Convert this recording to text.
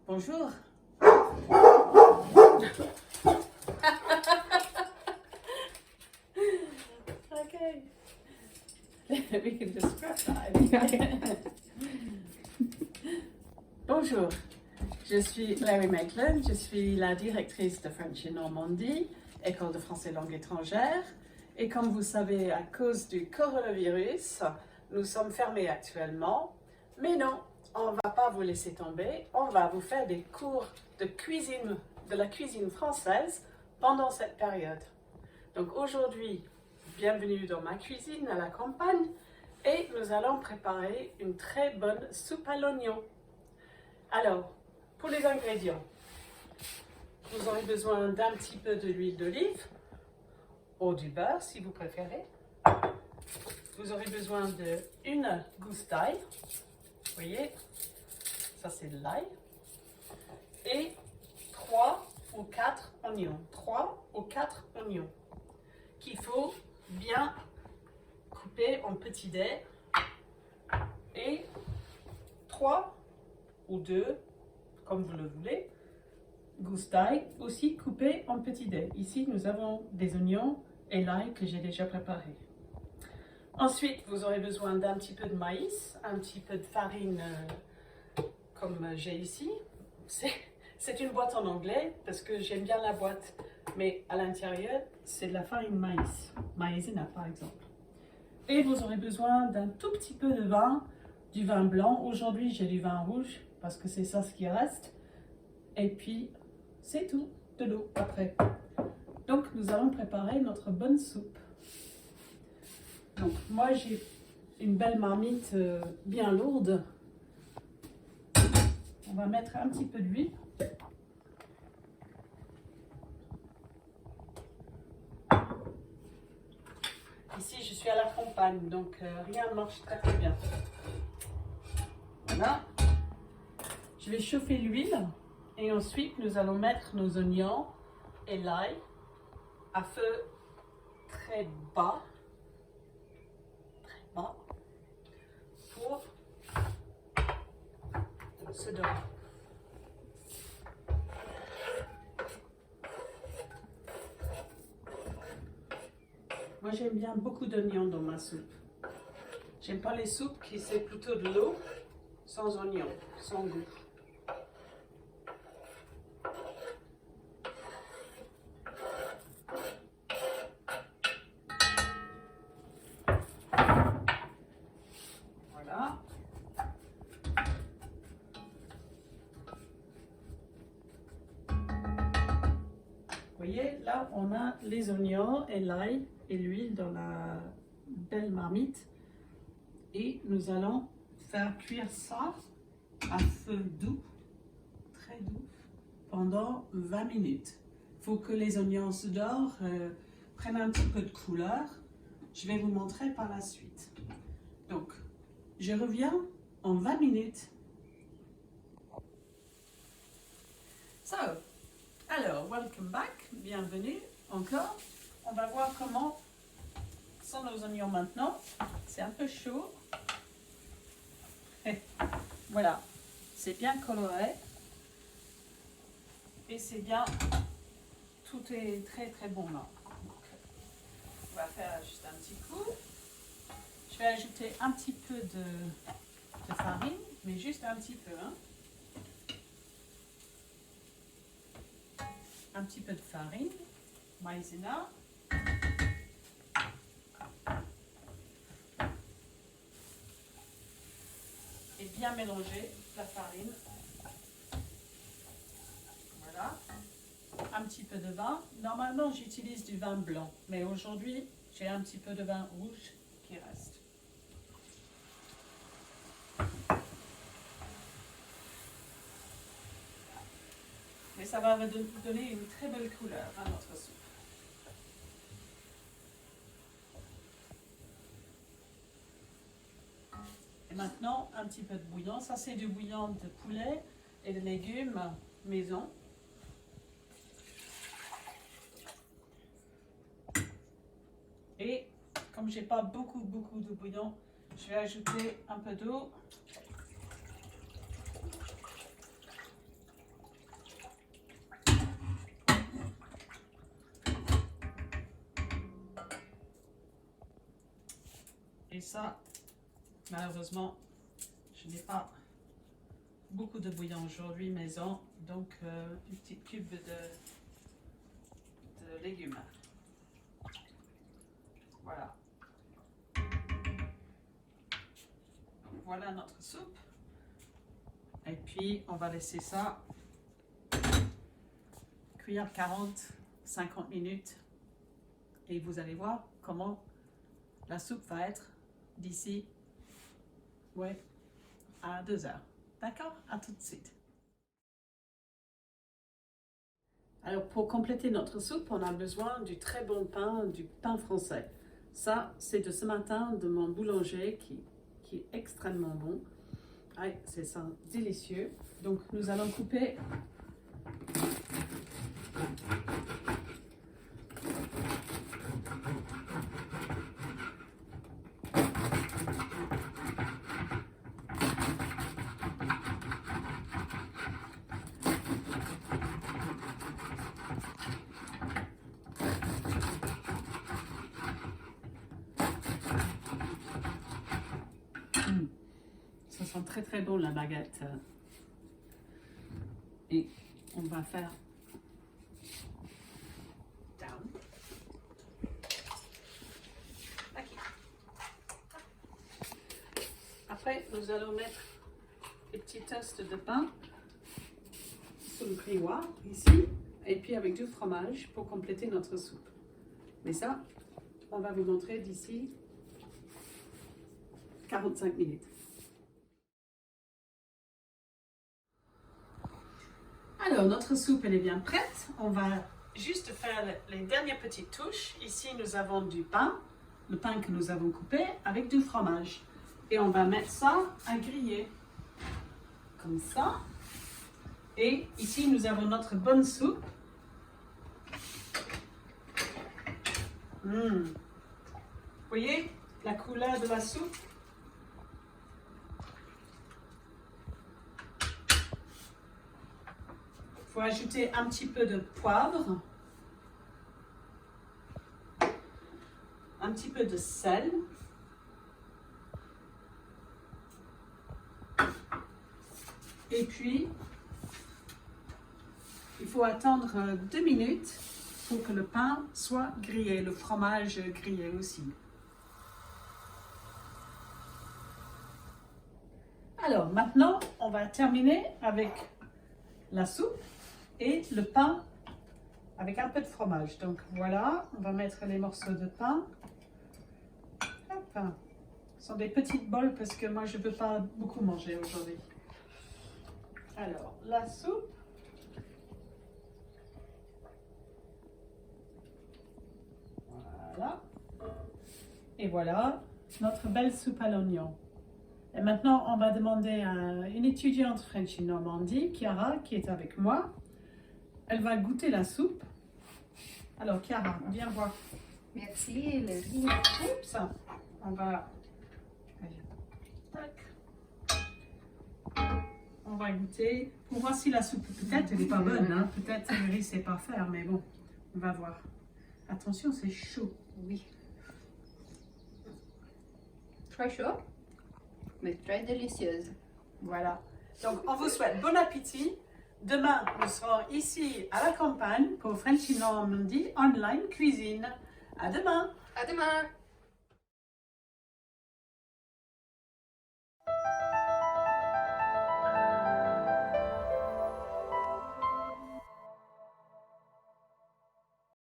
Bonjour. Okay. We can just scrap that. Bonjour. Je suis Larry Maitland, je suis la directrice de French in Normandie, École de français langue étrangère. Et comme vous savez, à cause du coronavirus, nous sommes fermés actuellement. Mais non, on ne va pas vous laisser tomber. On va vous faire des cours de cuisine, de la cuisine française pendant cette période. Donc aujourd'hui, bienvenue dans ma cuisine à la campagne et nous allons préparer une très bonne soupe à l'oignon. Alors, pour les ingrédients, vous aurez besoin d'un petit peu de l'huile d'olive ou du beurre si vous préférez. Vous aurez besoin d'une gousse d'ail. Vous voyez, ça c'est de l'ail. Et 3 ou 4 oignons. 3 ou 4 oignons qu'il faut bien couper en petits dés. Et 3 ou 2, comme vous le voulez, gousses d'ail aussi coupées en petits dés. Ici, nous avons des oignons et l'ail que j'ai déjà préparé. Ensuite, vous aurez besoin d'un petit peu de maïs, un petit peu de farine comme j'ai ici. C'est une boîte en anglais parce que j'aime bien la boîte, mais à l'intérieur, c'est de la farine maïs, maïzena par exemple. Et vous aurez besoin d'un tout petit peu de vin, du vin blanc. Aujourd'hui, j'ai du vin rouge parce que c'est ça ce qui reste. Et puis, c'est tout, de l'eau après. Donc, nous allons préparer notre bonne soupe. Donc, moi, j'ai une belle marmite bien lourde. On va mettre un petit peu d'huile. Ici, je suis à la campagne, donc rien ne marche très très bien. Voilà. Je vais chauffer l'huile et ensuite, nous allons mettre nos oignons et l'ail à feu très bas. Pour se dorer. Moi, j'aime bien beaucoup d'oignons dans ma soupe. J'aime pas les soupes qui c'est plutôt de l'eau sans oignons, sans goût. Voilà. Vous voyez, là, on a les oignons et l'ail et l'huile dans la belle marmite. Et nous allons faire cuire ça à feu doux, très doux, pendant 20 minutes. Il faut que les oignons se dorent, prennent un petit peu de couleur. Je vais vous montrer par la suite. Donc, je reviens en 20 minutes. Alors, welcome back, bienvenue encore. On va voir comment sont nos oignons maintenant. C'est un peu chaud. Et voilà, c'est bien coloré. Et c'est bien, tout est très très bon là. Donc, on va faire juste un petit coup. Je vais ajouter un petit peu de farine, mais juste un petit peu. Hein. Un petit peu de farine, maïzena. Et bien mélanger la farine. Voilà. Un petit peu de vin. Normalement, j'utilise du vin blanc, mais aujourd'hui, j'ai un petit peu de vin rouge qui reste. Mais ça va donner une très belle couleur à notre soupe. Et maintenant, un petit peu de bouillon. Ça, c'est du bouillon de poulet et de légumes maison. Et comme j'ai pas beaucoup de bouillon, je vais ajouter un peu d'eau. Et ça, malheureusement, je n'ai pas beaucoup de bouillon aujourd'hui maison, donc une petite cube de légumes. Voilà. Donc, voilà notre soupe. Et puis, on va laisser ça cuire 40-50 minutes. Et vous allez voir comment la soupe va être d'ici à 2 heures. D'accord? À tout de suite. Alors, pour compléter notre soupe, on a besoin du très bon pain, du pain français. Ça, c'est de ce matin de mon boulanger qui est extrêmement bon. Ah, c'est ça, délicieux. Donc, nous allons couper Ça sent très très bon la baguette. Et on va faire down. Okay. Après, nous allons mettre des petits toasts de pain sur le grilloir ici, et puis avec du fromage pour compléter notre soupe. Mais ça, on va vous montrer d'ici 45 minutes. Alors, notre soupe, elle est bien prête. On va juste faire les dernières petites touches. Ici, nous avons du pain, le pain que nous avons coupé avec du fromage. Et on va mettre ça à griller, comme ça. Et ici, nous avons notre bonne soupe. Vous voyez la couleur de la soupe? Il faut ajouter un petit peu de poivre, un petit peu de sel, et puis il faut attendre 2 minutes pour que le pain soit grillé, le fromage grillé aussi. Alors maintenant, on va terminer avec la soupe et le pain avec un peu de fromage. Donc voilà, on va mettre les morceaux de pain. Hop. Ce sont des petites bols parce que moi je ne peux pas beaucoup manger aujourd'hui. Alors, la soupe. Voilà. Et voilà, notre belle soupe à l'oignon. Et maintenant, on va demander à une étudiante French in Normandie, Chiara, qui est avec moi. Elle va goûter la soupe. Alors, Chiara, viens voir. Merci, le riz. Oups, on va... Tac. On va goûter pour voir si la soupe, peut-être, elle n'est pas bonne. Hein? Peut-être le riz, c'est pas faire, mais bon, on va voir. Attention, c'est chaud. Oui. Très chaud, mais très délicieuse. Voilà. Donc, on vous souhaite bon appétit. Demain, nous serons ici à la campagne pour French in Normandie Online Cuisine. À demain. À demain.